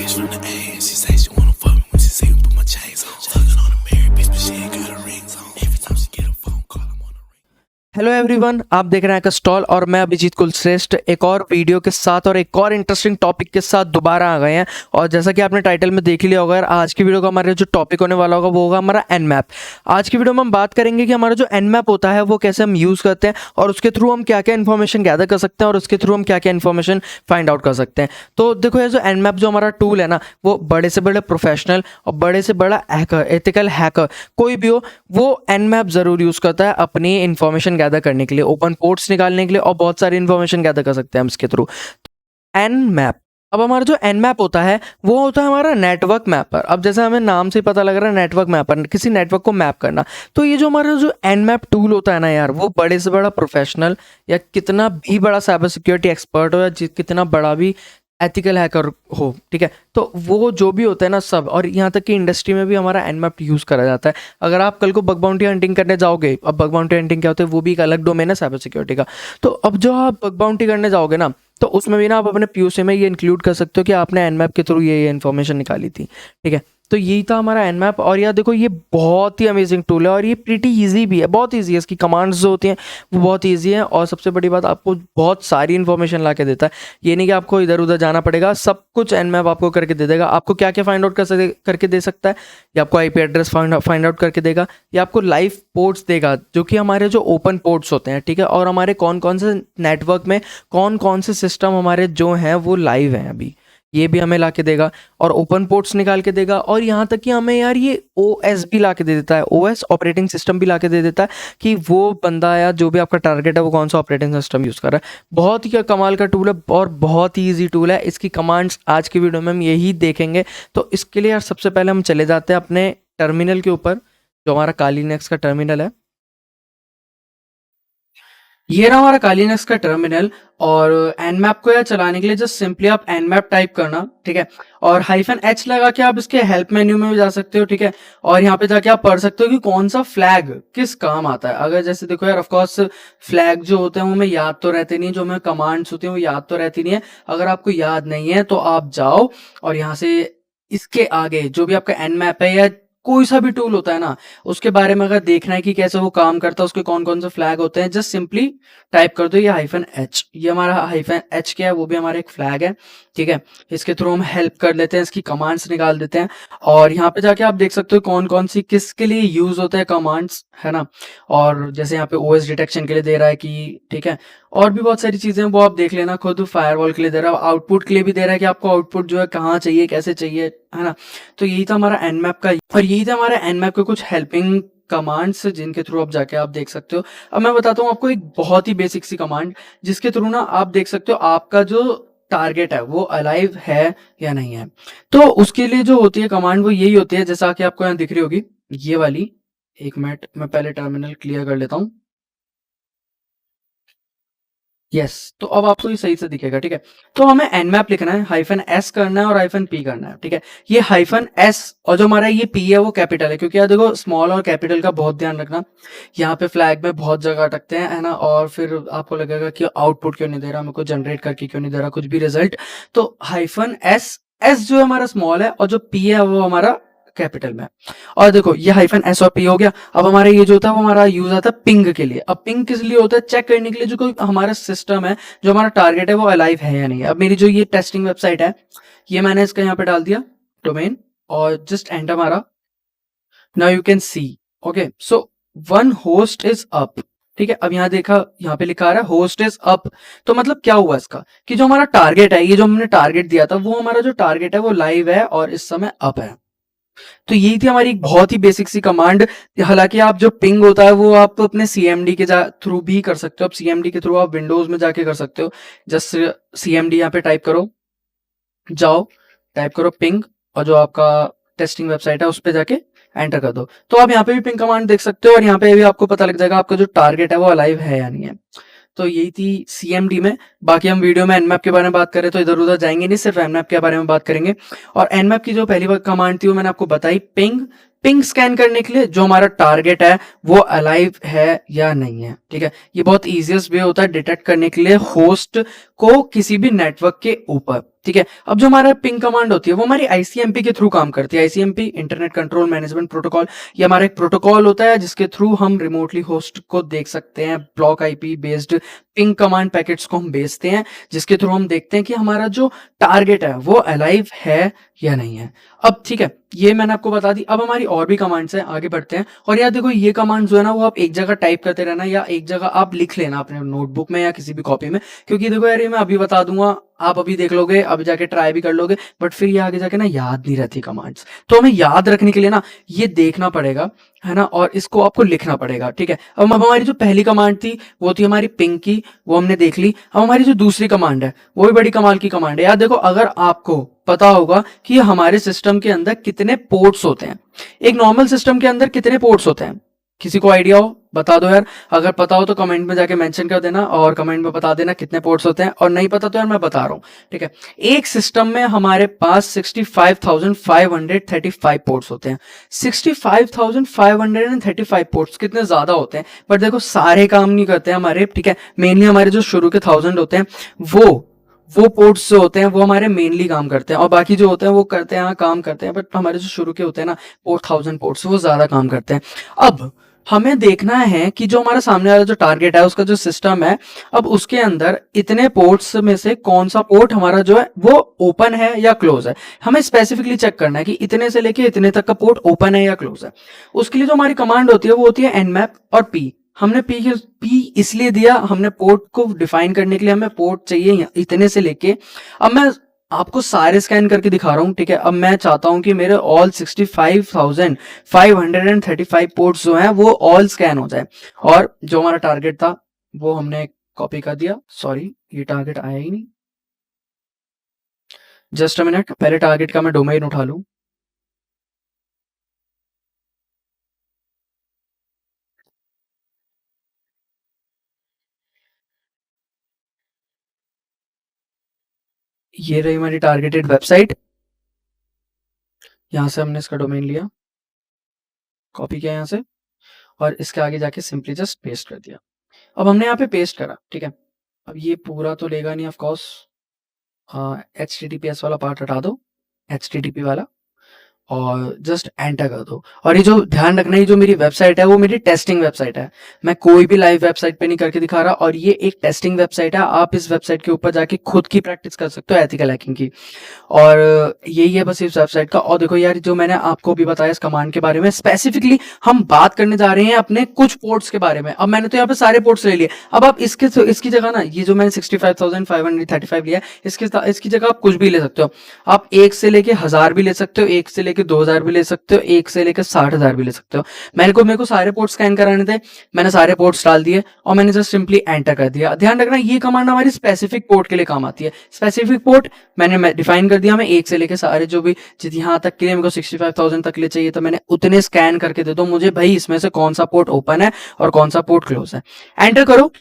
bitch from the A, and she say she wanna fuck me when she see me put my chains on. Fucking on a married bitch, but she ain't got her rings on. Every time she get a phone call, I'm on a ring. Hello everyone, आप देख रहे हैं stall और मैं अभिजीत कुलश्रेष्ठ एक और video के साथ और एक और इंटरेस्टिंग टॉपिक के साथ दोबारा आ गए हैं। और जैसा कि आपने टाइटल में देख लिया होगा, आज की वीडियो का हमारे जो टॉपिक होने वाला होगा वो होगा हमारा एन मैप। आज की वीडियो में हम बात करेंगे कि हमारा जो एन मैप होता है वो कैसे हम यूज़ करते हैं और उसके थ्रू हम क्या क्या इन्फॉर्मेशन गैदर कर सकते हैं और उसके थ्रू हम क्या क्या इन्फॉर्मेशन फाइंड आउट कर सकते हैं। तो देखो, ये जो एन मैप जो हमारा टूल है ना, वो बड़े से बड़े प्रोफेशनल और बड़े से बड़ा हैकर, एथिकल हैकर कोई भी हो, वो एन मैप ज़रूर यूज़ करता है अपनी इन्फॉर्मेशन गैदर करने के लिए, ओपन पोर्ट्स निकालने के लिए, और बहुत सारी इन्फॉर्मेशन गैदर कर सकते हैं हम इसके थ्रू। एन मैप, अब हमारा जो एन मैप होता है वो होता है हमारा नेटवर्क मैपर। अब जैसे हमें नाम से पता लग रहा है नेटवर्क मैपर, किसी नेटवर्क को मैप करना, तो ये जो हमारा जो एन मैप टूल होता है ना यार, वो बड़े से बड़ा प्रोफेशनल या कितना भी बड़ा साइबर सिक्योरिटी एक्सपर्ट हो या कितना बड़ा भी एथिकल हैकर हो, ठीक है, तो वो जो भी होता है ना सब, और यहाँ तक कि इंडस्ट्री में भी हमारा एन मैप यूज़ करा जाता है। अगर आप कल को बग बाउंटी हंटिंग करने जाओगे, अब बग बाउंटी हंटिंग क्या होता है, वो भी एक अलग डोमेन है साइबर सिक्योरिटी का। तो अब जो आप बग बाउंटी करने जाओगे ना, तो उसमें भी ना आप अपने पीओसी में ये इंक्लूड कर सकते हो कि आपने एन मैप के थ्रू ये इन्फॉर्मेशन निकाली थी, ठीक है। तो यही था हमारा एन मैप। और यार देखो, ये बहुत ही अमेजिंग टूल है और ये प्रीटी ईजी भी है, बहुत ईजी है। इसकी कमांड्स जो होती हैं वो बहुत ईजी है, और सबसे बड़ी बात, आपको बहुत सारी इन्फॉर्मेशन ला के देता है। ये नहीं कि आपको इधर उधर जाना पड़ेगा, सब कुछ एन मैप आपको करके दे देगा। आपको क्या क्या फाइंड आउट करके दे सकता है, या आपको आईपी एड्रेस फाइंड आउट करके देगा, या आपको लाइव पोर्ट्स देगा, जो कि हमारे जो ओपन पोर्ट्स होते हैं, ठीक है, और हमारे कौन कौन से नेटवर्क में कौन कौन से सिस्टम हमारे जो हैं वो लाइव हैं अभी, ये भी हमें ला के देगा, और ओपन पोर्ट्स निकाल के देगा। और यहाँ तक कि हमें यार ये ओएस भी ला के दे देता है, ओएस ऑपरेटिंग सिस्टम भी ला के दे देता है कि वो बंदा या जो भी आपका टारगेट है वो कौन सा ऑपरेटिंग सिस्टम यूज़ कर रहा है। बहुत ही कमाल का टूल है और बहुत ही ईजी टूल है। इसकी कमांड्स आज की वीडियो में हम यही देखेंगे। तो इसके लिए यार सबसे पहले हम चले जाते हैं अपने टर्मिनल के ऊपर, जो हमारा काली लिनक्स का टर्मिनल है। ये रहा हमारा काली लिनक्स का टर्मिनल। और एन मैप को यार चलाने के लिए जस्ट सिंपली आप एन मैप टाइप करना, ठीक है, और -h लगा के आप इसके हेल्प मेन्यू में भी जा सकते हो, ठीक है, और यहाँ पे जाके आप पढ़ सकते हो कि कौन सा फ्लैग किस काम आता है। अगर जैसे देखो यार, ऑफकोर्स फ्लैग जो होते हैं वो हमें याद तो रहते नहीं, जो हमें कमांड्स होती हैं वो याद तो रहती नहीं है। अगर आपको याद नहीं है तो आप जाओ और यहाँ से इसके आगे जो भी आपका एन मैप है या कोई सा भी टूल होता है ना, उसके बारे में अगर देखना है कि कैसे वो काम करता है, उसके कौन कौन से फ्लैग होते हैं, जस्ट सिंपली टाइप कर दो ये -h। ये हमारा -h क्या है, वो भी हमारा एक फ्लैग है, ठीक है। इसके थ्रू हम हेल्प कर लेते हैं, इसकी कमांड्स निकाल देते हैं, और यहाँ पे जाके आप देख सकते हो कौन कौन सी किसके लिए यूज होते हैं कमांड्स, है ना। और जैसे यहाँ पे ओएस डिटेक्शन के लिए दे रहा है कि, ठीक है, और भी बहुत सारी चीजें वो आप देख लेना खुद। फायरवॉल के लिए दे रहा है, आउटपुट के लिए भी दे रहा है कि आपको आउटपुट जो है कहाँ चाहिए, कैसे चाहिए, है ना। तो यही था हमारा एन मैप का, और यही था हमारा एन मैप के कुछ हेल्पिंग कमांड्स जिनके थ्रू आप जाके आप देख सकते हो। अब मैं बताता हूँ आपको एक बहुत ही बेसिक सी कमांड, जिसके थ्रू ना आप देख सकते हो आपका जो टारगेट है वो अलाइव है या नहीं है। तो उसके लिए जो होती है कमांड वो यही होती है, जैसा कि आपको यहाँ दिख रही होगी ये वाली। एक मिनट, मैं पहले टर्मिनल क्लियर कर लेता हूँ। यस, तो अब आपको ये सही से दिखेगा, ठीक है। तो हमें एन मैप लिखना है, -s करना है और -p करना है, ठीक है। ये -s और जो हमारा ये p है वो कैपिटल है, क्योंकि यार देखो स्मॉल और कैपिटल का बहुत ध्यान रखना। यहाँ पे फ्लैग में बहुत जगह अटकते हैं, है ना, और फिर आपको लगेगा कि आउटपुट क्यों नहीं दे रहा, मेरे को जनरेट करके क्यों नहीं दे रहा कुछ भी रिजल्ट। तो -s जो हमारा स्मॉल है और जो p है वो हमारा कैपिटल में। और देखो ये -s और p हो गया। अब हमारा ये जो होता है वो हमारा यूज आता है पिंग के लिए। अब पिंग किस लिए होता है, चेक करने के लिए जो कोई हमारा सिस्टम है, जो हमारा टारगेट है वो अलाइव है या नहीं है। अब मेरी जो ये टेस्टिंग वेबसाइट है, ये मैंने इसका यहाँ पे डाल दिया डोमेन, और जस्ट एंटर मारा। Now you can see, okay, so 1 host is up, ठीक है। अब यहाँ देखा, यहाँ पे लिखा आ रहा है होस्ट इज अप। तो मतलब क्या हुआ इसका, कि जो हमारा टारगेट है, ये जो हमने टारगेट दिया था, वो हमारा जो टारगेट है वो लाइव है और इस समय अप है। तो यही थी हमारी एक बहुत ही बेसिक सी कमांड। हालांकि आप जो पिंग होता है वो आप अपने CMD के थ्रू भी कर सकते हो। अब CMD के थ्रू आप विंडोज में जाके कर सकते हो। जस्ट CMD यहाँ पे टाइप करो, जाओ टाइप करो पिंग, और जो आपका टेस्टिंग वेबसाइट है उस पर जाके एंटर कर दो। तो आप यहाँ पे भी पिंग कमांड देख सकते हो, और यहाँ पे भी आपको पता लग जाएगा आपका जो टारगेट है वो अलाइव है या नहीं है। तो यही थी CMD में। बाकी हम वीडियो में एनमैप के बारे में बात करें तो इधर उधर जाएंगे नहीं, सिर्फ एनमैप के बारे में बात करेंगे। और एनमैप की जो पहली कमांड थी वो मैंने आपको बताई, पिंग स्कैन करने के लिए जो हमारा टारगेट है वो अलाइव है या नहीं है, ठीक है। ये बहुत इजीएस्ट वे होता है डिटेक्ट करने के लिए होस्ट को किसी भी नेटवर्क के ऊपर, ठीक है। अब जो हमारा पिंग कमांड होती है वो हमारी आईसीएमपी के थ्रू काम करती है। ICMP internet control management protocol, ये हमारा एक प्रोटोकॉल होता है जिसके थ्रू हम रिमोटली होस्ट को देख सकते हैं। Block IP based ping command packets को हम भेजते हैं, जिसके थ्रू हम देखते हैं कि हमारा जो टारगेट है वो अलाइव है या नहीं है। अब ठीक है, ये मैंने आपको बता दी। अब हमारी और भी कमांड्स हैं, आगे बढ़ते हैं। और यार देखो, ये कमांड जो है ना वो आप एक जगह टाइप करते रहना या एक जगह आप लिख लेना अपने नोटबुक में या किसी भी कॉपी में, क्योंकि देखो यार ये मैं अभी बता दूंगा, आप अभी देख लोगे, अभी जाके ट्राई भी कर लोगे, बट फिर ये आगे जाके ना याद नहीं रहती कमांड्स। तो हमें याद रखने के लिए ना ये देखना पड़ेगा, है ना, और इसको आपको लिखना पड़ेगा। ठीक है, अब हमारी जो पहली कमांड थी वो थी हमारी पिंग की, वो हमने देख ली। अब हमारी जो दूसरी कमांड है वो भी बड़ी कमाल की कमांड है यार। देखो, अगर आपको पता होगा कि हमारे सिस्टम के अंदर कितने पोर्ट्स होते हैं, एक नॉर्मल सिस्टम के अंदर कितने पोर्ट्स होते हैं, किसी को आइडिया हो बता दो यार। अगर पता हो तो कमेंट में जाके मेंशन कर देना और कमेंट में बता देना कितने पोर्ट्स होते हैं, और नहीं पता तो यार मैं बता रहा हूँ। ठीक है, एक सिस्टम में हमारे पास 65,535 पोर्ट्स होते हैं। 65,535 पोर्ट्स कितने ज्यादा होते हैं, बट देखो सारे काम नहीं करते हैं हमारे। ठीक है, मेनली हमारे जो शुरू के 1000 होते हैं वो पोर्ट्स जो होते हैं वो हमारे मेनली काम करते हैं, और बाकी जो होते हैं वो करते हैं, हाँ काम करते हैं, बट हमारे जो शुरू के होते हैं ना 4000 पोर्ट्स, वो ज्यादा काम करते हैं। अब हमें देखना है कि जो हमारा सामने वाला जो टारगेट है उसका जो सिस्टम है, अब उसके अंदर इतने पोर्ट्स में से कौन सा पोर्ट हमारा जो है वो ओपन है या क्लोज है। हमें स्पेसिफिकली चेक करना है कि इतने से लेके इतने तक का पोर्ट ओपन है या क्लोज है। उसके लिए जो हमारी कमांड होती है वो होती है nmap और p। हमने पी इसलिए दिया, हमने पोर्ट को डिफाइन करने के लिए हमें पोर्ट चाहिए इतने से लेके। अब मैं आपको सारे स्कैन करके दिखा रहा हूँ। ठीक है, अब मैं चाहता हूं कि मेरे ऑल 65,535 पोर्ट्स जो हैं वो ऑल स्कैन हो जाए, और जो हमारा टारगेट था वो हमने कॉपी कर दिया। सॉरी, ये टारगेट आया ही नहीं। जस्ट अ मिनट, पहले टारगेट का मैं डोमेन उठा लूं। ये रही हमारी टारगेटेड वेबसाइट। यहां से हमने इसका डोमेन लिया, कॉपी किया यहाँ से, और इसके आगे जाके सिंपली जस्ट पेस्ट कर दिया। अब हमने यहाँ पे पेस्ट करा। ठीक है, अब ये पूरा तो लेगा नहीं ऑफ कोर्स, HTTPS वाला पार्ट हटा दो, HTTP वाला, और जस्ट एंटर कर दो। और ये जो ध्यान रखना, ये जो मेरी वेबसाइट है वो मेरी टेस्टिंग वेबसाइट है, मैं कोई भी लाइव वेबसाइट पे नहीं करके दिखा रहा, और ये एक टेस्टिंग वेबसाइट है। आप इस वेबसाइट के ऊपर जाके खुद की प्रैक्टिस कर सकते हो एथिकल हैकिंग की, और यही है बस इस वेबसाइट का। और देखो यार, जो मैंने आपको भी बताया इस कमांड के बारे में, स्पेसिफिकली हम बात करने जा रहे हैं अपने कुछ पोर्ट्स के बारे में। अब मैंने तो यहाँ पे सारे पोर्ट्स ले लिए, अब आप इसकी जगह ना, ये जो मैंने 65,535 लिया है, इसकी जगह आप कुछ भी ले सकते हो। आप 1 से लेके 1000 भी ले सकते हो, 1 से लेके 2000 भी ले सकते हो, 1 से लेके 60,000 भी ले सकते हो। मेरे को सारे पोर्ट्स स्कैन कराने थे, मैंने सारे पोर्ट्स डाल दिए और मैंने जस्ट सिंपली एंटर कर दिया। ध्यान रखना, ये कमांड हमारी स्पेसिफिक पोर्ट के लिए काम आती है। स्पेसिफिक पोर्ट मैंने डिफाइन कर दिया, मैं 1 से लेके सारे जो भी यहाँ तक के लिए मेरे को 65,000 तक ले चाहिए, तो मैंने उतने स्कैन करके दे दो मुझे भाई, इसमें से कौन सा पोर्ट ओपन है और कौन सा पोर्ट क्लोज है। एंटर करो,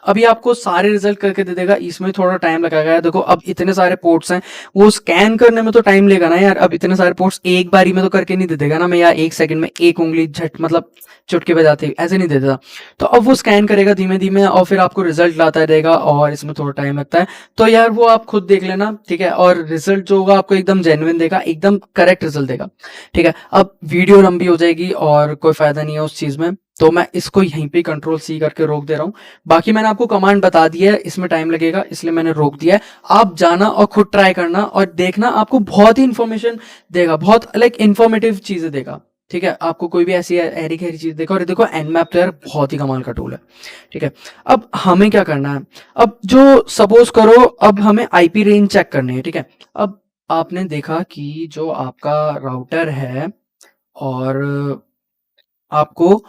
अभी आपको सारे रिजल्ट करके दे देगा। इसमें थोड़ा टाइम लगेगा। देखो, अब इतने सारे पोर्ट्स हैं, वो स्कैन करने में तो टाइम लेगा ना यार। अब इतने सारे पोर्ट्स एक बारी में तो करके नहीं दे देगा ना, मैं यार 1 सेकंड में एक उंगली झट मतलब चुटकी बजाते ऐसे नहीं दे देता। तो अब वो स्कैन करेगा धीमे धीमे और फिर आपको रिजल्ट लाता रहेगा, और इसमें थोड़ा टाइम लगता है। तो यार वो आप खुद देख लेना, ठीक है। और रिजल्ट जो होगा आपको एकदम जेन्युइन देगा, एकदम करेक्ट रिजल्ट देगा, ठीक है। अब वीडियो लंबी हो जाएगी और कोई फायदा नहीं है उस चीज में, तो मैं इसको यहीं पे Ctrl+C करके रोक दे रहा हूँ। बाकी मैंने आपको कमांड बता दी है, इसमें टाइम लगेगा इसलिए मैंने रोक दिया है। आप जाना और खुद ट्राई करना और देखना, आपको बहुत ही इंफॉर्मेशन देगा, बहुत लाइक इंफॉर्मेटिव चीजें देगा, ठीक है। आपको कोई भी ऐसी हैरी खैरी चीज देखो। और देखो, nmap तो यार बहुत ही कमाल का टूल है, ठीक है। अब हमें क्या करना है, अब जो सपोज करो अब हमें आईपी रेंज चेक करनी है, ठीक है। अब आपने देखा कि जो आपका राउटर है, और आपको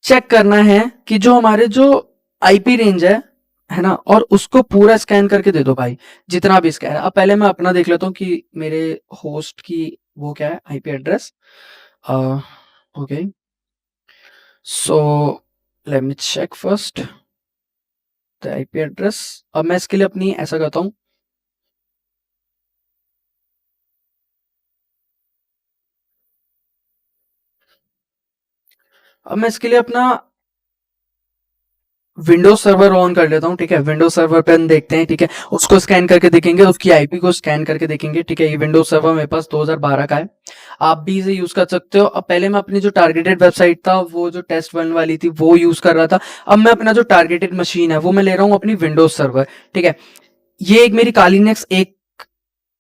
चेक करना है कि जो हमारे जो आईपी रेंज है ना, और उसको पूरा स्कैन करके दे दो भाई, जितना भी स्कैन है। अब पहले मैं अपना देख लेता हूँ कि मेरे होस्ट की वो क्या है, IP address. Okay, so let me check first the IP address. अब मैं इसके लिए अपनी ऐसा करता हूँ, अब मैं इसके लिए अपना विंडोज सर्वर ऑन कर लेता हूँ, ठीक है। विंडोज सर्वर पे हम देखते हैं, ठीक है। उसको स्कैन करके देखेंगे, उसकी आईपी को स्कैन करके देखेंगे, ठीक है। ये विंडोज सर्वर मेरे पास 2012 का है, आप भी इसे यूज कर सकते हो। अब पहले मैं अपनी जो टारगेटेड वेबसाइट था, वो जो टेस्ट वन वाली थी, वो यूज कर रहा था। अब मैं अपना जो टारगेटेड मशीन है, वो मैं ले रहा हूँ अपनी विंडोज सर्वर, ठीक है। ये एक मेरी कालीनेक्स एक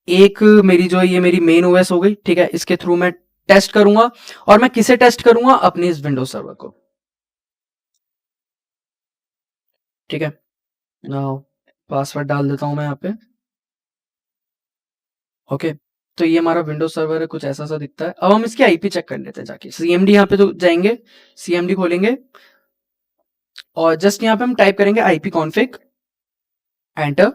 एक मेरी जो है ये मेरी मेन ओएस हो गई, ठीक है। इसके थ्रू मैं टेस्ट करूंगा, और मैं किसे टेस्ट करूंगा? अपनी इस विंडोज सर्वर को, ठीक है। नाउ पासवर्ड डाल देता हूं मैं यहाँ पे, ओके। तो ये हमारा विंडोज सर्वर है, कुछ ऐसा सा दिखता है। अब हम इसकी आईपी चेक कर लेते हैं जाके, सीएमडी यहाँ पे तो जाएंगे, सीएमडी खोलेंगे, और जस्ट यहाँ पे हम टाइप करेंगे आईपी कॉन्फिग, एंटर।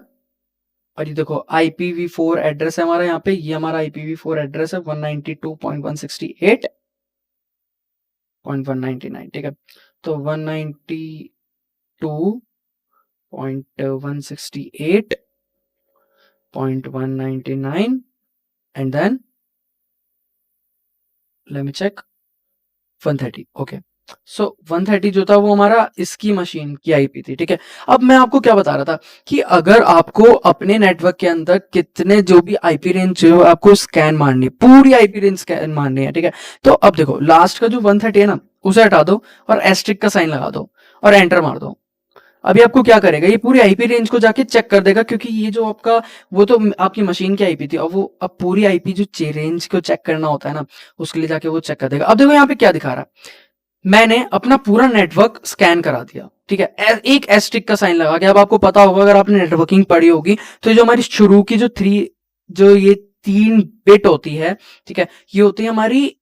और ये देखो IPv4 एड्रेस है हमारा यहाँ पे, ये हमारा IPv4 एड्रेस है 192.168.199, ठीक है। तो 192.168.199 and then let me check 130, okay. So 130 जो था वो हमारा इसकी मशीन की आईपी थी, ठीक है। अब मैं आपको क्या बता रहा था कि अगर आपको अपने नेटवर्क के अंदर कितने जो भी आईपी रेंज जो है आपको स्कैन मारनी है, पूरी आईपी रेंज स्कैन मारनी है, ठीक है। तो अब देखो लास्ट का जो 130 है ना, उसे हटा दो और एस्ट्रिक का साइन लगा दो और एंटर मार दो। अभी आपको क्या करेगा, ये पूरी आईपी रेंज को जाके चेक कर देगा, क्योंकि ये जो आपका वो तो आपकी मशीन की आईपी थी, और वो अब पूरी आईपी जो रेंज को चेक करना होता है ना, उसके लिए जाके वो चेक कर देगा। अब देखो यहाँ पे क्या दिखा रहा है, मैंने अपना पूरा नेटवर्क स्कैन करा दिया, ठीक है। एक एस्ट्रिक का साइन लगा के। अब आपको पता होगा, अगर आपने नेटवर्किंग पढ़ी होगी, तो जो हमारी शुरू की जो ये 3 बिट होती है, ठीक है, ये होती है हमारी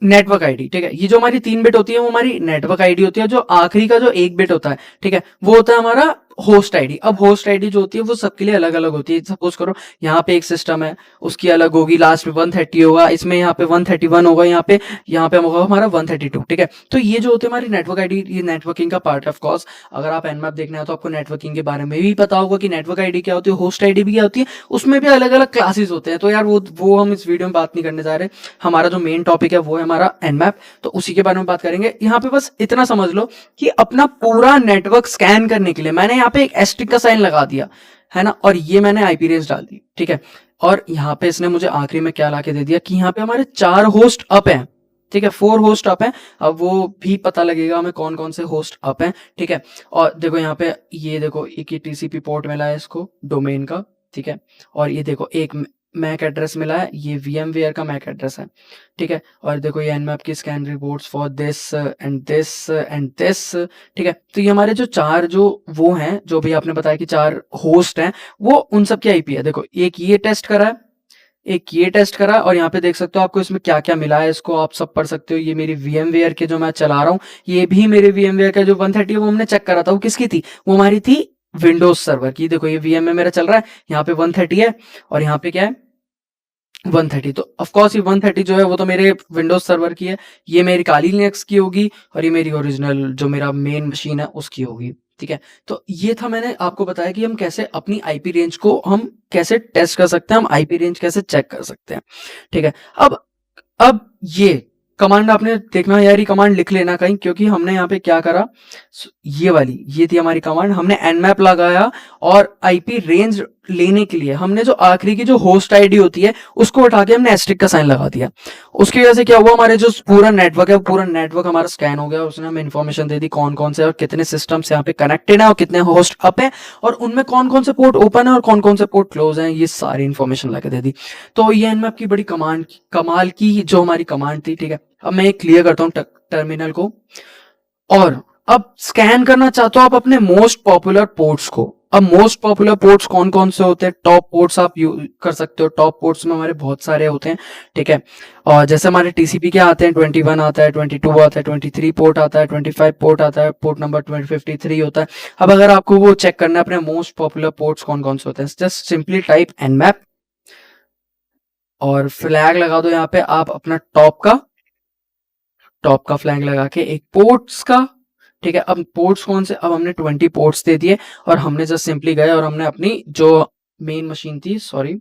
नेटवर्क आईडी, ठीक है। ये जो हमारी 3 बिट होती है वो हमारी नेटवर्क आईडी होती है। जो आखिरी का जो 1 बिट होता है, ठीक है, वो होता है हमारा होस्ट आईडी। अब होस्ट आईडी जो होती है वो सबके लिए अलग अलग होती है। सपोज करो यहाँ पे एक सिस्टम है, उसकी अलग होगी, लास्ट में 130 होगा, इसमें यहाँ पे 131 होगा, यहाँ पे होगा हमारा 132, ठीक है। तो ये जो होती है हमारी नेटवर्क आईडी, ये नेटवर्किंग का पार्ट है। ऑफ कोर्स अगर आप एनमैप देखना है तो आपको नेटवर्किंग के बारे में भी पता होगा कि नेटवर्क आईडी क्या होती है, होस्ट आईडी भी क्या होती है, उसमें भी अलग अलग क्लासेस होते हैं। तो यार वो हम इस वीडियो में बात नहीं करने जा रहे। हमारा जो मेन टॉपिक है वो है हमारा एनमैप, तो उसी के बारे में बात करेंगे। यहाँ पे बस इतना समझ लो कि अपना पूरा नेटवर्क स्कैन करने के लिए मैंने यहाँ पे एक एस्ट्रिक का साइन लगा दिया है ना, और ये मैंने आईपी रेंज डाल दी, ठीक है। और यहाँ पे इसने मुझे आखिरी में क्या लाके दे दिया कि यहाँ पे हमारे 4 होस्ट अप हैं, ठीक है, 4 होस्ट अप हैं। अब वो भी पता लगेगा हमें कौन कौन से होस्ट अप हैं, ठीक है। और देखो यहाँ पे ये देखो एक ही टीसीपी पोर्ट मिला है इसको डोमेन का, ठीक है। और ये देखो एक मैक एड्रेस मिला है, ये VMware का मैक एड्रेस है, ठीक है। और देखो ये nmap की scan reports for this and this and this, ठीक है। तो ये हमारे जो 4 जो वो हैं, जो भी आपने बताया कि 4 होस्ट हैं, वो उन सब की आईपी है। देखो एक ये टेस्ट करा है, एक ये टेस्ट करा, और यहाँ पे देख सकते हो आपको इसमें क्या क्या मिला है, इसको आप सब पढ़ सकते हो। ये मेरी VMware के जो मैं चला रहा हूँ, ये भी मेरे VMware का जो 130 है वो हमने चेक करा था, वो किसकी थी, वो हमारी थी विंडोज सर्वर की। देखो ये VM में मेरा चल रहा है, यहाँ पे 130 है, और यहाँ पे क्या है 130। तो ऑफ कोर्स ये 130 जो है वो तो मेरे विंडोज सर्वर की है, ये मेरी काली लिनक्स की होगी, और ये मेरी ओरिजिनल जो मेरा मेन मशीन है उसकी होगी, ठीक है। तो ये था, मैंने आपको बताया कि हम कैसे अपनी आईपी रेंज को हम कैसे टेस्ट कर सकते हैं, हम आईपी रेंज कैसे चेक कर सकते हैं, ठीक है। अब ये कमांड आपने देखना यार, ये कमांड लिख लेना कहीं, क्योंकि हमने यहाँ पे क्या करा, ये थी हमारी कमांड। हमने nmap लगाया, और आईपी रेंज लेने के लिए हमने जो आखिरी की जो होस्ट आईडी होती है उसको उठा के हमने एस्ट्रिक का साइन लगा दिया। उसकी वजह से क्या हुआ, हमारे जो पूरा नेटवर्क है, पूरा नेटवर्क हमारा स्कैन हो गया। उसने हमें इन्फॉर्मेशन दे दी कौन कौन से और कितने सिस्टम्स यहाँ पे कनेक्टेड है, और कितने होस्ट अप है, और उनमें कौन कौन से पोर्ट ओपन है और कौन कौन से पोर्ट क्लोज है, ये सारी इन्फॉर्मेशन लाके दे दी। तो ये nmap की बड़ी कमाल की जो हमारी कमांड थी, ठीक है। अब मैं क्लियर करता हूँ टर्मिनल को, और अब स्कैन करना चाहते हो आप अपने मोस्ट पॉपुलर पोर्ट्स को। अब मोस्ट पॉपुलर पोर्ट्स कौन कौन से होते हैं, टॉप पोर्ट्स आप यूज कर सकते हो। टॉप पोर्ट्स में हमारे बहुत सारे होते हैं, ठीक है। और जैसे हमारे टीसीपी के आते हैं, 21 आता है, 22 आता है, 23 पोर्ट आता है, 25 पोर्ट आता है, पोर्ट नंबर 53 होता है। अब अगर आपको वो चेक करना है अपने मोस्ट पॉपुलर पोर्ट्स कौन कौन से होते हैं, जस्ट सिंपली टाइप nmap और फ्लैग लगा दो यहाँ पे आप अपना टॉप का फ्लैग लगा के एक पोर्ट्स का, ठीक है। अब पोर्ट्स कौन से, अब हमने 20 पोर्ट्स दे दिए, और हमने जस्ट सिंपली गए और हमने अपनी जो मेन मशीन थी, सॉरी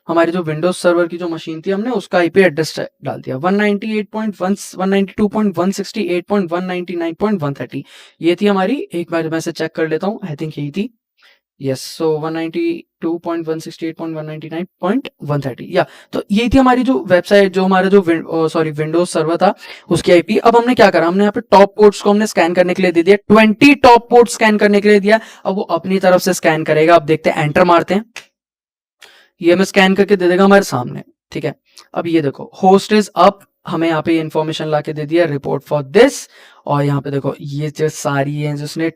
हमारी जो विंडोज सर्वर की जो मशीन थी हमने उसका आईपी एड्रेस डाल दिया 198.1 192.168.199.130 ये थी हमारी। एक बार मैं से चेक कर लेता हूँ, आई थिंक यही थी। यस, सो 192.168.199.130 या तो यही थी हमारी जो वेबसाइट, जो हमारा जो विंडोज सर्वर था उसकी आईपी। अब हमने क्या करा, हमने यहाँ पे टॉप पोर्ट्स को हमने स्कैन करने के लिए दे दिया, 20 टॉप पोर्ट स्कैन करने के लिए दिया। अब वो अपनी तरफ से स्कैन करेगा। अब देखते हैं, एंटर मारते हैं, ये हमें स्कैन करके दे देगा हमारे सामने। ठीक है, अब ये देखो होस्ट इज अप, हमें यहाँ पे इन्फॉर्मेशन ला के दे दिया, रिपोर्ट फॉर दिस। और यहाँ पे देखो ये जो सारी है जिसने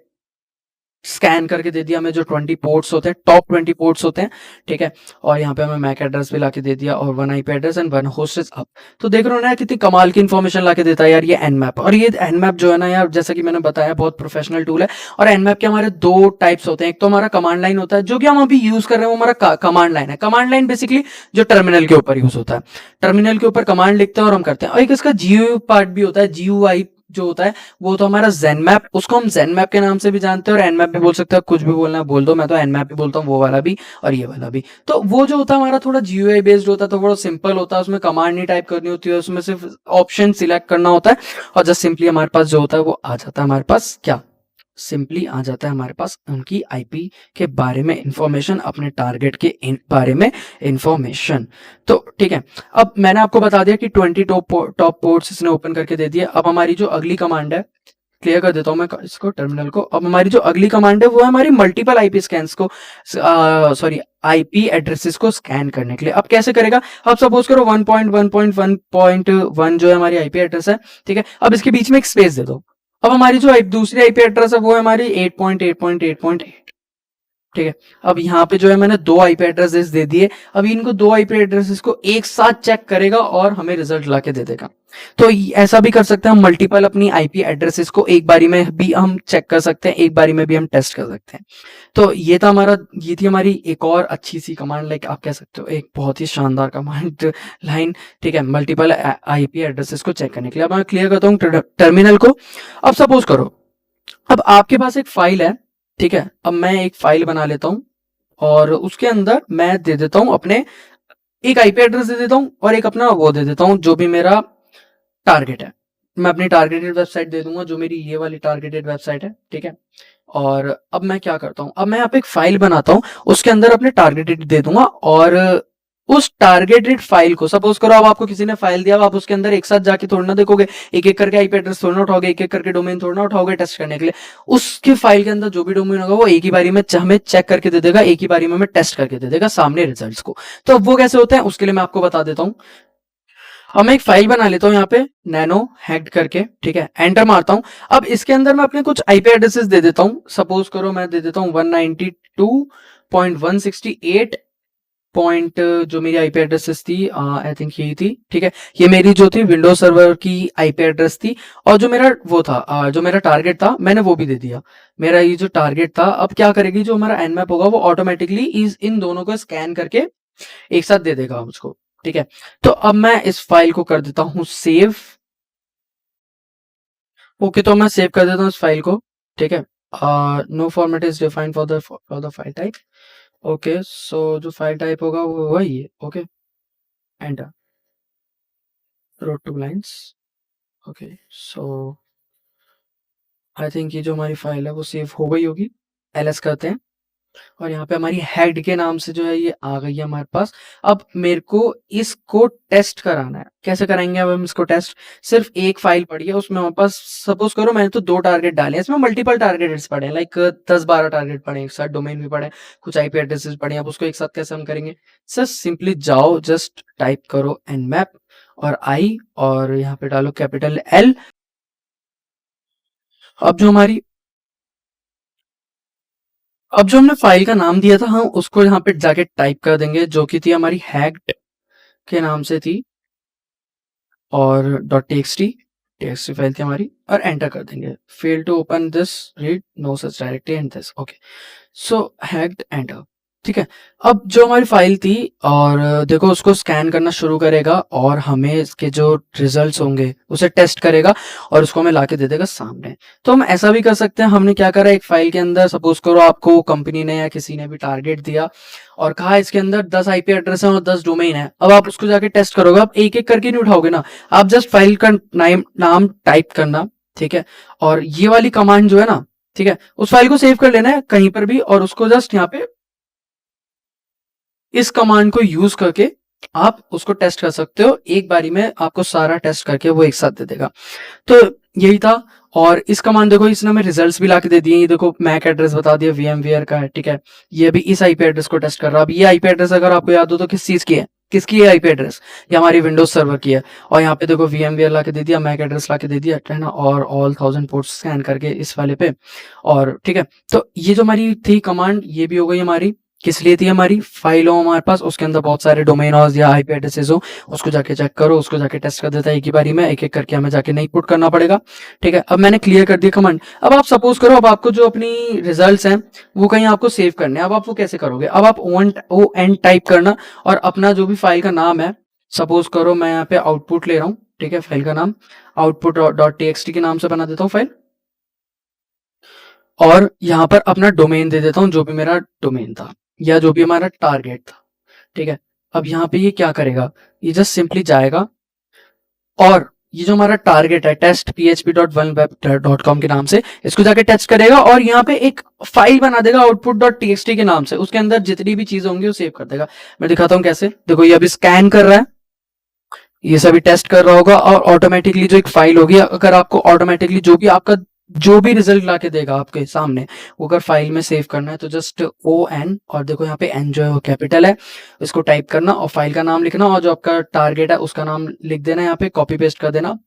स्कैन करके दे दिया हमें, जो 20 पोर्ट्स होते हैं, टॉप 20 पोर्ट्स होते हैं। ठीक है, और यहाँ पे हमें मैक एड्रेस भी लाके दे दिया और 1 IP address and 1 host is up. तो देख रहे हो ना कितनी कमाल की इन्फॉर्मेशन लाके देता है यार ये एनमैप। और ये एनमैप जो है ना यार, जैसा कि मैंने बताया, बहुत प्रोफेशनल टूल है। और एनमैप के हमारे दो टाइप्स होते हैं, एक तो हमारा कमांड लाइन होता है, जो कि हम अभी यूज कर रहे हैं वो हमारा कमांड लाइन है। कमांड लाइन बेसिकली जो टर्मिनल के ऊपर यूज होता है, टर्मिनल के ऊपर कमांड लिखते हैं और हम करते हैं। और एक इसका जीयू पार्ट भी होता है, जीयूआई जो होता है वो तो हमारा ज़ेनमैप, उसको हम ज़ेनमैप के नाम से भी जानते हैं और एनमैप भी बोल सकते हैं। कुछ भी बोलना है बोल दो, मैं तो एनमैप भी बोलता हूँ, वो वाला भी और ये वाला भी। तो वो जो होता है हमारा थोड़ा जीयूआई बेस्ड होता है, तो थोड़ा सिंपल होता है, उसमें कमांड नहीं टाइप करनी होती है, उसमें सिर्फ ऑप्शन सिलेक्ट करना होता है और जस्ट सिंपली हमारे पास जो होता है वो आ जाता है हमारे पास, क्या सिंपली आ जाता है हमारे पास उनकी आईपी के बारे में इंफॉर्मेशन, अपने टारगेट के बारे में इंफॉर्मेशन। तो ठीक है, अब मैंने आपको बता दिया कि 20 टॉप पोर्ट्स इसने ओपन करके दे दिया। अब हमारी जो अगली कमांड है, क्लियर कर देता हूं मैं इसको टर्मिनल को। अब हमारी जो अगली कमांड है वो है हमारी मल्टीपल आईपी स्कैन्स को, सॉरी आईपी एड्रेसेस को स्कैन करने के लिए। अब कैसे करेगा, अब सपोज करो 1.1.1.1 जो है हमारी आईपी एड्रेस है। ठीक है, अब इसके बीच में एक स्पेस दे दो। अब हमारी जो दूसरी आईपी एड्रेस है वो है हमारी 8.8.8.8। ठीक है, अब यहाँ पे जो है मैंने दो आईपी एड्रेसेस दे दिए। अभी इनको दो आईपी एड्रेसेस को एक साथ चेक करेगा और हमें रिजल्ट लाके दे देगा। तो ऐसा भी कर सकते हैं हम, मल्टीपल अपनी आईपी एड्रेसेस को एक बारी में भी हम चेक कर सकते हैं, एक बारी में भी हम टेस्ट कर सकते हैं। तो ये थी हमारी एक और अच्छी सी कमांड, लाइक आप कह सकते हो एक बहुत ही शानदार कमांड लाइन। ठीक है, मल्टीपल आईपी एड्रेसेस को चेक करने के लिए। अब मैं क्लियर करता हूँ टर्मिनल को। अब सपोज करो, अब आपके पास एक फाइल है। ठीक है, अब मैं एक फाइल बना लेता हूं और उसके अंदर मैं दे देता हूं अपने एक आईपी एड्रेस दे देता हूं और एक अपना वो दे देता हूं जो भी मेरा टारगेट है। मैं अपनी टारगेटेड वेबसाइट दे दूंगा, जो मेरी ये वाली टारगेटेड वेबसाइट है। ठीक है, और अब मैं क्या करता हूं, अब मैं यहाँ पे एक फाइल बनाता हूं, उसके अंदर अपने टारगेटेड दे दूंगा और उस टारगेटेड फाइल को, सपोज करो अब आपको किसी ने फाइल दिया, आप उसके अंदर एक साथ जाके थोड़ा ना देखोगे, एक एक करके आईपी एड्रेस थोड़ा ना उठाओगे, एक एक करके डोमेन थोड़ा ना उठाओगे टेस्ट करने के लिए। उसके फाइल के अंदर जो भी डोमेन होगा वो एक ही बारी में हमें चेक करके दे देगा, एक ही बारी में हमें टेस्ट करके दे देगा सामने रिजल्ट्स को। तो अब वो कैसे होते हैं उसके लिए मैं आपको बता देता हूँ। अब मैं एक फाइल बना लेता हूँ यहाँ पे नैनो हैक्ड करके। ठीक है, एंटर मारता हूँ। अब इसके अंदर मैं अपने कुछ आईपी एड्रेसेस दे देता हूँ। सपोज करो मैं दे देता हूँ 192.168 पॉइंट, जो मेरी आईपी एड्रेसेस थी आई थिंक यही थी। ठीक है, ये मेरी जो थी विंडोज सर्वर की आईपी एड्रेस थी और जो मेरा वो था जो मेरा टारगेट था मैंने वो भी दे दिया। मेरा ये जो टारगेट था, अब क्या करेगी जो हमारा एनमैप होगा वो ऑटोमेटिकली इन दोनों को स्कैन करके एक साथ दे देगा मुझको। ठीक है, तो अब मैं इस फाइल को कर देता हूं सेव। ओके, तो मैं सेव कर देता हूं इस फाइल को। ठीक है, no format is defined for the file type. Okay, so जो फाइल टाइप होगा वो वही है। Okay, enter, wrote 2 lines। Okay, so I think ये जो हमारी फाइल है वो सेव हो गई होगी। एलएस करते हैं और यहाँ पे हमारी हेड के नाम से जो है ये आ गई है हमारे पास। अब मेरे को इसको टेस्ट कराना है। कैसे कराएंगे अब हम इसको टेस्ट, सिर्फ एक फाइल पड़ी है उसमें हमारे पास, सपोज करो मैंने तो 2 टारगेट डाले हैं, इसमें मल्टीपल टारगेट्स पड़े हैं, लाइक 10-12 टारगेट पड़े हैं एक साथ, डोमेन भी पड़े हैं, कुछ आईपी एड्रेसेस पड़े हैं। अब उसको एक साथ कैसे हम करेंगे, जस्ट सिंपली जाओ, जस्ट टाइप करो nmap और आई और यहाँ पे डालो कैपिटल एल। अब जो हमारी अब जो हमने फाइल का नाम दिया था हम उसको यहाँ पे जाके टाइप कर देंगे, जो कि थी हमारी हैक्ड के नाम से थी और .txt फाइल थी हमारी, और एंटर कर देंगे। Fail to open this, read no such directly and this. Okay, so hacked, enter. ठीक है। अब जो हमारी फाइल थी और देखो उसको स्कैन करना शुरू करेगा और हमें इसके जो रिजल्ट्स होंगे उसे टेस्ट करेगा और उसको हमें लाके दे देगा सामने। तो हम ऐसा भी कर सकते हैं, हमने क्या करा, एक फाइल के अंदर सपोज करो आपको कंपनी ने या किसी ने भी टारगेट दिया और कहा इसके अंदर 10 आईपी एड्रेस है और 10 डोमेन है। अब आप उसको जाके टेस्ट करोगे, आप एक एक करके नहीं उठाओगे ना, आप जस्ट फाइल का नाम टाइप करना, ठीक है, और ये वाली कमांड जो है ना, ठीक है, उस फाइल को सेव कर लेना है कहीं पर भी और उसको जस्ट यहाँ पे इस कमांड को यूज करके आप उसको टेस्ट कर सकते हो। एक बारी में आपको सारा टेस्ट करके वो एक साथ दे देगा। तो यही था। और इस कमांड देखो, इसने हमें रिजल्ट्स भी लाके दे दिए। ये देखो मैक एड्रेस बता दिया, VMware का है, ठीक है, ये भी इस आईपी एड्रेस को टेस्ट कर रहा है। अब ये आईपी एड्रेस अगर आपको याद हो तो किस चीज की है, किसकी है आईपी एड्रेस, ये हमारी विंडोज सर्वर की है। और यहाँ पे देखो VMware लाके दे दिया, मैक एड्रेस लाके दे दिया, है ना, और ऑल 1000 पोर्ट्स स्कैन करके इस वाले पे। और ठीक है, तो ये जो हमारी थी कमांड, ये भी हो गई हमारी। किस लिए थी, हमारी फाइल हो हमारे पास, उसके अंदर बहुत सारे डोमेन और या आईपी एड्रेसेस हो, उसको जाके चेक करो, उसको जाके टेस्ट कर देता है एक ही बारी में, एक एक करके हमें जाके नहीं पुट करना पड़ेगा। ठीक है, अब मैंने क्लियर कर दिया कमांड। अब आप सपोज करो, अब आपको जो अपनी रिजल्ट्स हैं वो कहीं आपको सेव करने हैं। अब आप वो कैसे करोगे, अब आप ओ एन टाइप करना और अपना जो भी फाइल का नाम है, सपोज करो मैं यहाँ पे आउटपुट ले रहा हूँ, ठीक है, फाइल का नाम output.txt के नाम से बना देता हूँ फाइल, और यहाँ पर अपना डोमेन दे देता हूँ, जो भी मेरा डोमेन था या जो भी हमारा टारगेट था। ठीक है, अब यहाँ पे ये क्या करेगा, ये जस्ट सिंपली जाएगा और ये जो हमारा टारगेट है test.php.1web.com के नाम से, इसको जाके टेस्ट करेगा और यहाँ पे एक फाइल बना देगा output.txt के नाम से। उसके अंदर जितनी भी चीजें होंगी वो सेव कर देगा। मैं दिखाता हूँ कैसे। देखो ये अभी स्कैन कर रहा है, ये सभी टेस्ट कर रहा होगा और ऑटोमेटिकली जो एक फाइल होगी, अगर आपको ऑटोमेटिकली जो भी रिजल्ट लाके देगा आपके सामने, वो अगर फाइल में सेव करना है तो जस्ट ON, और देखो यहाँ पे N जो है वो कैपिटल है, इसको टाइप करना और फाइल का नाम लिखना और जो आपका टारगेट है उसका नाम लिख देना, यहाँ पे कॉपी पेस्ट कर देना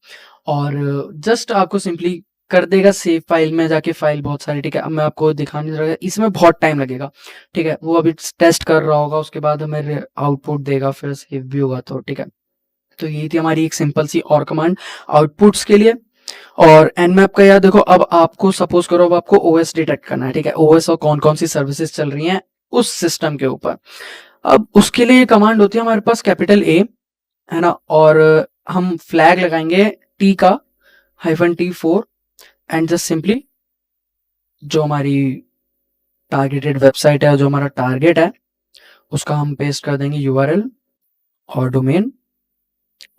और जस्ट आपको सिंपली कर देगा सेव फाइल में जाके। फाइल बहुत सारी, ठीक है, अब मैं आपको दिखाने नहीं लगा, इसमें बहुत टाइम लगेगा। ठीक है, वो अभी टेस्ट कर रहा होगा, उसके बाद हमें आउटपुट देगा, फिर सेव भी होगा। तो ठीक है, तो यही थी हमारी एक सिंपल सी और कमांड आउटपुट्स के लिए। और nmap का यार देखो, अब आपको सपोज करो, अब आपको OS डिटेक्ट करना है, ठीक है, OS और कौन कौन सी सर्विसेज चल रही हैं उस सिस्टम के ऊपर। अब उसके लिए कमांड होती है हमारे पास कैपिटल A, है ना, और हम फ्लैग लगाएंगे T का -T4 एंड जस्ट सिंपली जो हमारी टारगेटेड वेबसाइट है, जो हमारा टारगेट है, उसका हम पेस्ट कर देंगे URL और डोमेन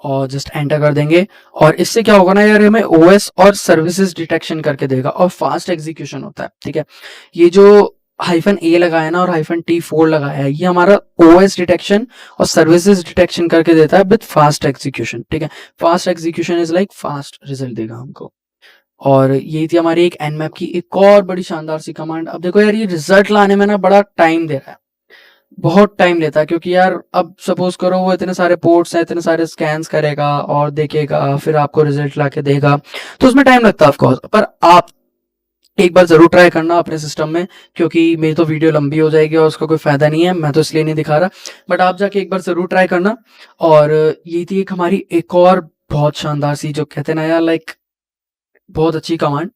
और जस्ट एंटर कर देंगे। और इससे क्या होगा ना यार, हमें OS और सर्विसेज डिटेक्शन करके देगा और फास्ट एग्जीक्यूशन होता है। ठीक है, ये जो -A लगाया ना और -T4 लगाया है, ये हमारा OS डिटेक्शन और सर्विसेज डिटेक्शन करके देता है विद फास्ट एग्जीक्यूशन। ठीक है, fast execution is like fast result देगा हमको। और यही थी हमारी एक nmap की एक और बड़ी शानदार सी कमांड। अब देखो यार, ये रिजल्ट लाने में ना बड़ा टाइम दे रहा है, बहुत टाइम लेता है, क्योंकि यार अब सपोज करो वो इतने सारे पोर्ट्स हैं, इतने सारे स्कैन्स करेगा और देखेगा, फिर आपको रिजल्ट लाके देगा, तो उसमें टाइम लगता है ऑफकोर्स। पर आप एक बार जरूर ट्राई करना अपने सिस्टम में, क्योंकि मेरी तो वीडियो लंबी हो जाएगी और उसका कोई फायदा नहीं है, मैं तो इसलिए नहीं दिखा रहा, बट आप जाके एक बार जरूर ट्राई करना। और ये थी एक हमारी एक और बहुत शानदार सी, जो कहते हैं ना यार, लाइक बहुत अच्छी कमांड।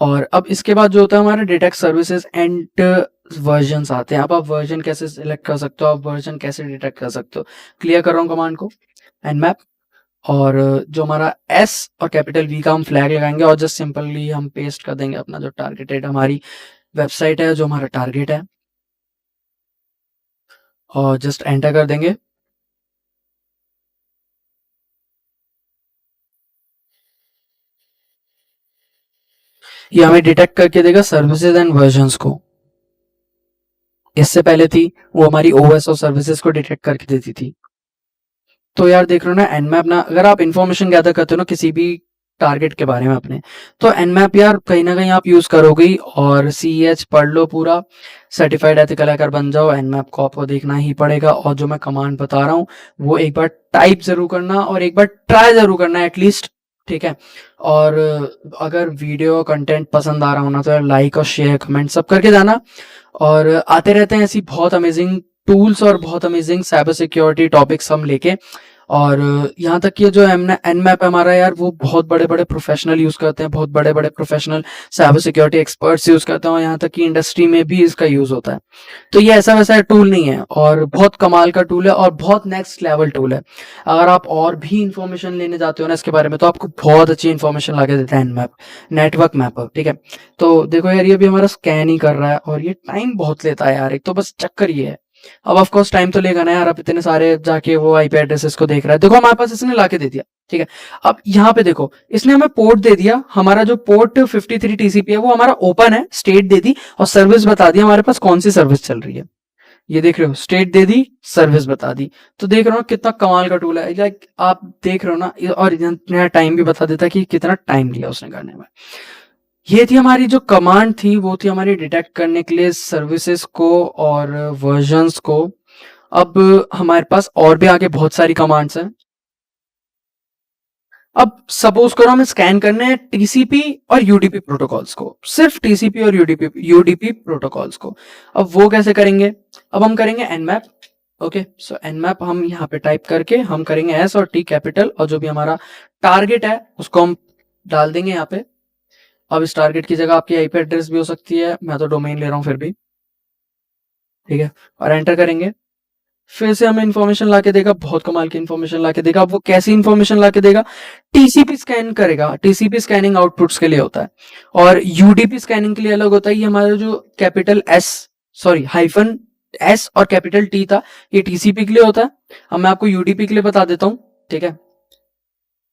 और अब इसके बाद जो होता है हमारे डिटेक्ट सर्विसेज एंड वर्जन्स आते हैं। अब आप वर्जन कैसे सिलेक्ट कर सकते हो, आप वर्जन कैसे डिटेक्ट कर सकते हो। क्लियर कर रहा हूँ कमांड को, nmap, और जो हमारा S और कैपिटल V का हम फ्लैग लगाएंगे और जस्ट सिंपली हम पेस्ट कर देंगे अपना जो टारगेटेड हमारी वेबसाइट है, जो हमारा टारगेट है, और जस्ट एंटर कर देंगे। ये हमें डिटेक्ट करके देगा सर्विसेज एंड वर्जन्स को। इससे पहले थी वो हमारी OS और सर्विसेज को डिटेक्ट करके देती थी। तो यार देख रहे हो ना, nmap ना, अगर आप इंफॉर्मेशन गैदर करते हो ना किसी भी टारगेट के बारे में अपने, तो nmap यार कहीं ना कहीं आप यूज करोगे। और CEH पढ़ लो पूरा, सर्टिफाइड एथिकल हैकर बन जाओ, nmap को आपको देखना ही पड़ेगा। और जो मैं कमांड बता रहा हूँ वो एक बार टाइप जरूर करना और एक बार ट्राई जरूर करना एटलीस्ट। ठीक है, और अगर वीडियो कंटेंट पसंद आ रहा हो ना, तो यार लाइक और शेयर कमेंट सब करके जाना। और आते रहते हैं ऐसी बहुत अमेजिंग टूल्स और बहुत अमेजिंग साइबर सिक्योरिटी टॉपिक्स हम लेके, और यहाँ तक कि जो एनमैप हमारा यार वो बहुत बड़े-बड़े प्रोफेशनल यूज़ करते हैं, बहुत बड़े-बड़े professional cyber security experts use करते हैं और यहाँ तक कि इंडस्ट्री में भी इसका यूज़ होता है। तो ये ऐसा वैसा टूल नहीं है और बहुत कमाल का टूल है और बहुत नेक्स्ट लेवल टूल है। अगर आप और भी इन्फॉर्मेशन लेने जाते हो ना इसके बारे में तो आपको बहुत अच्छी इन्फॉर्मेशन ला के देता है एनमैप, नेटवर्क मैपर, ठीक है? तो देखो यार ये भी हमारा स्कैन ही कर रहा है और ये टाइम बहुत लेता है यार, एक तो बस चक्कर ये है। अब ऑफ कोर्स टाइम तो लेगा ना यार, आप इतने सारे जाके वो आईपी एड्रेसेस को देख रहा है। देखो हमारे पास इसने लाके दे दिया, ठीक है? अब यहाँ पे देखो इसने हमें पोर्ट दे दिया, हमारा जो पोर्ट 53 टीसीपी है वो हमारा ओपन है, स्टेट दे दी और सर्विस बता दी हमारे पास कौन सी सर्विस चल रही है। ये देख रहे हो, स्टेट दे दी, सर्विस बता दी। तो देख रहे हो कितना कमाल का टूल है, लाइक आप देख रहे हो ना, और इतना टाइम भी बता देता है कि कितना टाइम लिया उसने करने में। ये थी हमारी जो कमांड थी, वो थी हमारी डिटेक्ट करने के लिए सर्विसेज को और वर्जन्स को। अब हमारे पास और भी आगे बहुत सारी कमांड्स हैं। अब सपोज करो हमें स्कैन करने हैं टीसीपी और यूडीपी प्रोटोकॉल्स को, सिर्फ टीसीपी और यूडीपी प्रोटोकॉल्स को। अब वो कैसे करेंगे? अब हम करेंगे एनमैप। ओके, सो एनमैप हम यहाँ पे टाइप करके हम करेंगे एस और टी कैपिटल और जो भी हमारा टारगेट है उसको हम डाल देंगे यहाँ पे। अब इस टारगेट की जगह आपकी आईपी एड्रेस भी हो सकती है, मैं तो डोमेन ले रहा हूँ फिर भी, ठीक है? और एंटर करेंगे, फिर से हमें इन्फॉर्मेशन लाके देगा, बहुत कमाल की इन्फॉर्मेशन लाके देगा। अब वो कैसी इन्फॉर्मेशन लाके देगा? टीसीपी स्कैन करेगा, टीसीपी स्कैनिंग आउटपुट्स के लिए होता है और यूडीपी स्कैनिंग के लिए अलग होता है। ये हमारा जो capital S, sorry hyphen S और कैपिटल टी था, ये टीसीपी के लिए होता है। अब मैं आपको यूडीपी के लिए बता देता हूँ, ठीक है?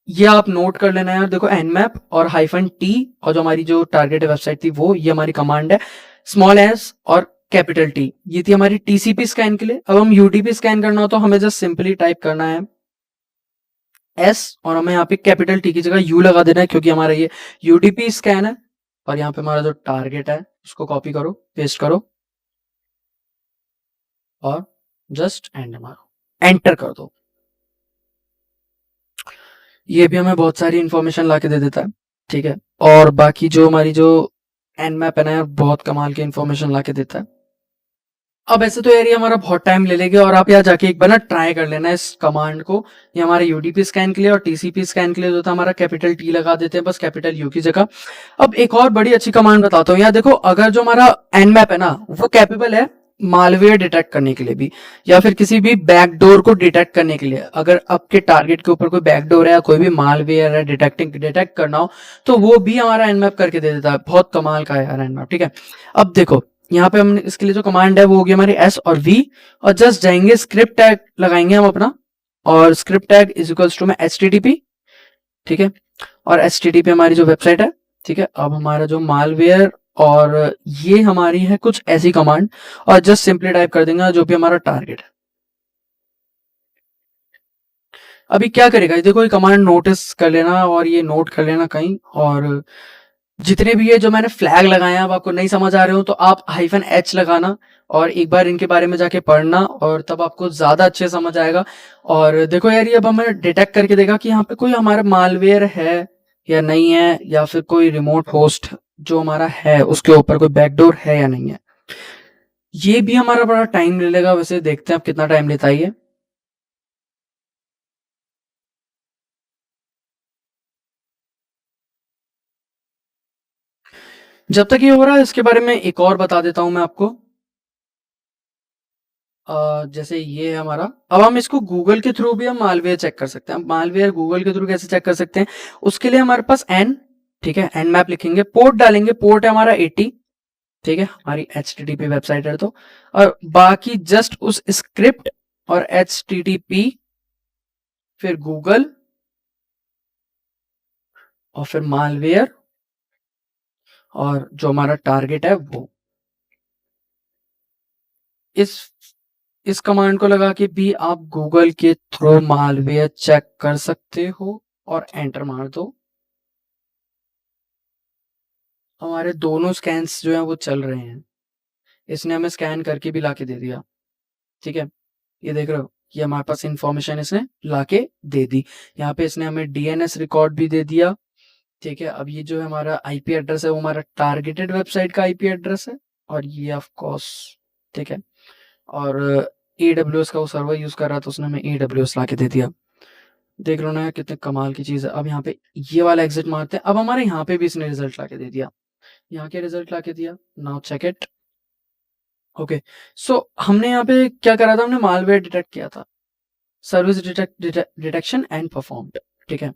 ये आप नोट कर लेना यार, देखो एनमैप और हाइफन टी और जो हमारी जो टारगेट वेबसाइट थी वो, ये हमारी कमांड है। स्मॉल एस और कैपिटल टी, ये थी हमारी टीसीपी स्कैन के लिए। अब हम यूडीपी स्कैन करना हो तो हमें जस्ट सिंपली टाइप करना है एस और हमें यहाँ पे कैपिटल टी की जगह यू लगा देना है क्योंकि हमारा ये यूडीपी स्कैन है। और यहाँ पे हमारा जो टारगेट है उसको कॉपी करो, पेस्ट करो और जस्ट एंड मारो, एंटर कर दो। ये भी हमें बहुत सारी इंफॉर्मेशन ला के दे देता है, ठीक है? और बाकी जो हमारी जो एनमैप है ना, बहुत कमाल की इंफॉर्मेशन ला के देता है। अब ऐसे तो यार ये हमारा बहुत टाइम ले लेगा और आप यहाँ जाके एक बार ना ट्राई कर लेना इस कमांड को। ये हमारे यूडीपी स्कैन के लिए और टीसीपी स्कैन के लिए जो था हमारा कैपिटल टी लगा देते हैं बस कैपिटल यू की जगह। अब एक और बड़ी अच्छी कमांड बताता हूँ। यहाँ देखो, अगर जो हमारा एनमैप है ना वो कैपेबल है मालवेयर डिटेक्ट करने के लिए भी, या फिर किसी भी बैकडोर को डिटेक्ट करने के लिए। अगर आपके टारगेट के ऊपर कोई बैकडोर है या कोई भी मालवेयर है डिटेक्ट करना हो तो वो भी हमारा एनमैप करके दे देता है। बहुत कमाल का है यार एनमैप, ठीक है? अब देखो यहाँ पे हमने इसके लिए जो कमांड है वो होगी हमारी एस और वी और जस्ट जाएंगे स्क्रिप्ट टैग लगाएंगे हम अपना, और script tag is equals to में HTTP, ठीक है? और HTTP हमारी जो वेबसाइट है, ठीक है? अब हमारा जो मालवेयर और ये हमारी है कुछ ऐसी कमांड और जस्ट सिंपली टाइप कर देंगे जो भी हमारा टारगेट है। अभी क्या करेगा देखो, ये कमांड नोटिस कर लेना और ये नोट कर लेना कहीं, और जितने भी ये जो मैंने फ्लैग लगाए हैं अब आपको नहीं समझ आ रहे हो तो आप -H लगाना और एक बार इनके बारे में जाके पढ़ना और तब आपको ज्यादा अच्छे समझ आएगा। और देखो यार ये अब हमें डिटेक्ट करके देगा कि यहाँ पे कोई हमारा मालवेयर है या नहीं है, या फिर कोई रिमोट होस्ट जो हमारा है उसके ऊपर कोई बैकडोर है या नहीं है। ये भी हमारा बड़ा टाइम ले लेगा, वैसे देखते हैं अब कितना टाइम लेता है ये। जब तक ये हो रहा है इसके बारे में एक और बता देता हूं मैं आपको। जैसे ये है हमारा, अब हम इसको गूगल के थ्रू भी हम मालवेयर चेक कर सकते हैं। मालवेयर गूगल के थ्रू कैसे चेक कर सकते हैं? उसके लिए हमारे पास एन, ठीक है, एन मैप लिखेंगे, पोर्ट डालेंगे, पोर्ट है हमारा 80, ठीक है, हमारी HTTP वेबसाइट है तो, और बाकी जस्ट उस स्क्रिप्ट और HTTP फिर गूगल और फिर मालवेयर और जो हमारा टारगेट है वो, इस कमांड को लगा के भी आप गूगल के थ्रू मालवेयर चेक कर सकते हो और एंटर मार दो। हमारे दोनों स्कैन्स जो हैं वो चल रहे हैं। इसने हमें स्कैन करके भी लाके दे दिया, ठीक है? ये देख रहे हो, ये हमारे पास इंफॉर्मेशन इसने लाके दे दी। यहाँ पे इसने हमें DNS रिकॉर्ड भी दे दिया, ठीक है? अब ये जो है हमारा आईपी एड्रेस है वो हमारा टारगेटेड वेबसाइट का आईपी एड्रेस है और ये ऑफ कोर्स, ठीक है? और AWS का वो सर्वर यूज कर रहा था, उसने हमें AWS लाके दे दिया। देख लो ना यार कितने कमाल की चीज़ है। अब यहाँ पे ये वाला एग्ज़िट मारते हैं। अब हमारे यहाँ पे भी इसने रिज़ल्ट लाके दे दिया। यहाँ क्या रिज़ल्ट लाके दिया? Now check it. Okay, so हमने यहाँ पे क्या करा था? हमने मालवेयर डिटेक्ट किया था। सर्विस डिटेक्शन एंड परफॉर्म्ड, ठीक है।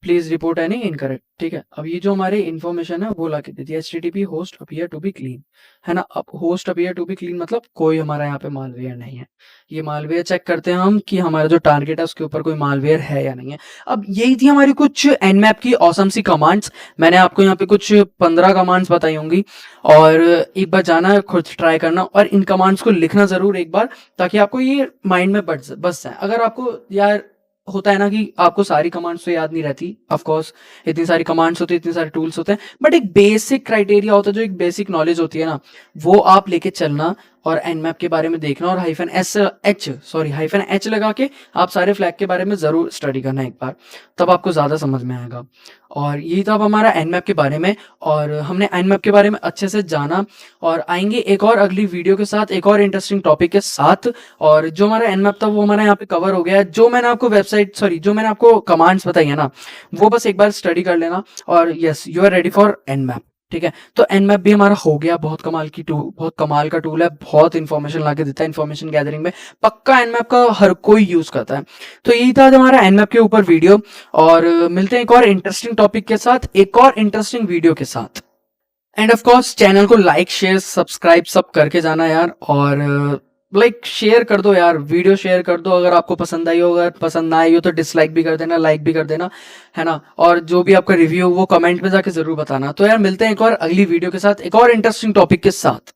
प्लीज रिपोर्ट एनी इनकरेक्ट, ठीक है। अब ये जो हमारी इन्फॉर्मेशन है वो लाके देती है HTTP host appear to be clean, है ना। अब host appear to be clean मतलब कोई हमारा यहाँ पे मालवेयर नहीं है। ये मालवेयर चेक करते हैं हम कि हमारा जो टारगेट है उसके ऊपर कोई मालवेयर है या नहीं है। अब यही थी हमारी कुछ Nmap की ऑसम सी कमांड्स। मैंने आपको यहाँ पे कुछ 15 कमांड्स बताई होंगी और एक बार जाना खुद ट्राई करना और इन कमांड्स को लिखना जरूर एक बार, ताकि आपको ये माइंड में बस जाए। अगर आपको यार होता है ना कि आपको सारी कमांड्स तो याद नहीं रहती, ऑफ कोर्स इतनी सारी कमांड्स होती है, इतने सारे टूल्स होते हैं, बट एक बेसिक क्राइटेरिया होता है, जो एक बेसिक नॉलेज होती है ना, वो आप लेके चलना और Nmap के बारे में देखना और हाइफन एच लगा के आप सारे फ्लैग के बारे में जरूर स्टडी करना एक बार, तब आपको ज्यादा समझ में आएगा। और यही था अब हमारा Nmap के बारे में, और हमने Nmap के बारे में अच्छे से जाना, और आएंगे एक और अगली वीडियो के साथ एक और इंटरेस्टिंग टॉपिक के साथ। और जो हमारा Nmap था वो हमारा यहाँ पे कवर हो गया है। जो मैंने आपको कमांड्स बताई है ना, वो बस एक बार स्टडी कर लेना और yes, you are ready for Nmap, ठीक है। तो Nmap भी हमारा हो गया। बहुत कमाल का टूल है, बहुत इंफॉर्मेशन लाके देता है। इंफॉर्मेशन गैदरिंग में पक्का Nmap का हर कोई यूज करता है। तो यही था हमारा Nmap के ऊपर वीडियो, और मिलते हैं एक और इंटरेस्टिंग टॉपिक के साथ, एक और इंटरेस्टिंग वीडियो के साथ। एंड ऑफ कोर्स चैनल को लाइक शेयर सब्सक्राइब सब करके जाना यार, और लाइक शेयर कर दो यार, वीडियो शेयर कर दो। अगर आपको पसंद आई हो, अगर पसंद ना आई हो तो डिसलाइक भी कर देना, लाइक भी कर देना, है ना। और जो भी आपका रिव्यू हो वो कमेंट में जाके जरूर बताना। तो यार मिलते हैं एक और अगली वीडियो के साथ एक और इंटरेस्टिंग टॉपिक के साथ।